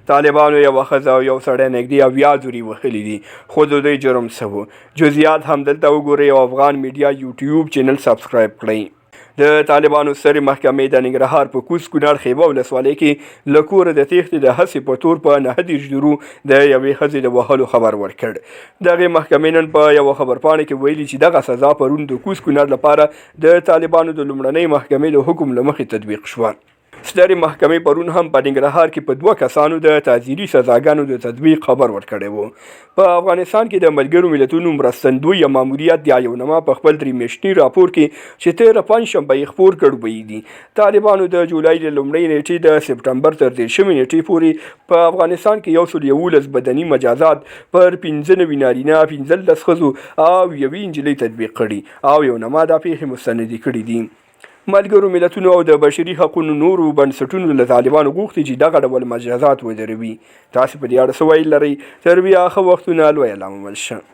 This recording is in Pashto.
طالبانو یوه ښځه او یو سړی نږدې 80 زوري وهلي دي، خو د دوی جرم څه و؟ جزئیات همدلته وګورئ او افغان میډیا یوټیوب چینل سبسکرایب کړئ. د طالبانو سترې محکمې د ننګرهار په کوز کونړ خیبه ولسوالۍ کې له کوره د تېښتې د هڅې په تور په 29 درو د یوې ښځې د وهلو خبر ورکړ. دغې محکمې نن په یوه خبرپاڼه کې ویلي چې دغه سزا پرون د کوز کونړ لپاره د طالبانو د لومړنۍ محکمې د حکم له مخې تطبیق شوه. سترې محکمې پرون هم په ننګرهار کې په 2 کسانو د تعزیري سزاګانو د تطبیق خبر ورکړی و. په افغانستان کې د ملګرو ملتونو مرستندویه ماموریت د یونما په خپل 3 میاشتني راپور کې چې 13 پنجشنبه یې خپور کړ ویلي دي طالبانو د جولای د لومړۍ نیټې د سپټمبر تر 13مې نیټې پورې په افغانستان کې 111 بدني مجازات پر 15 نارینه، 15 ښځو او 1 نجلۍ تطبیق کړي او یونما دا پیښې مستندې کړي دي. ملګرو ملتونو او د بشري حقونو نورو بنسټونو له طالبانو غوښتي چې دغه ډول مجازات ودروي. تاسې په دې اړه څه ویل لرئ؟ تر بیا ښه وختونه لویه لامل شه.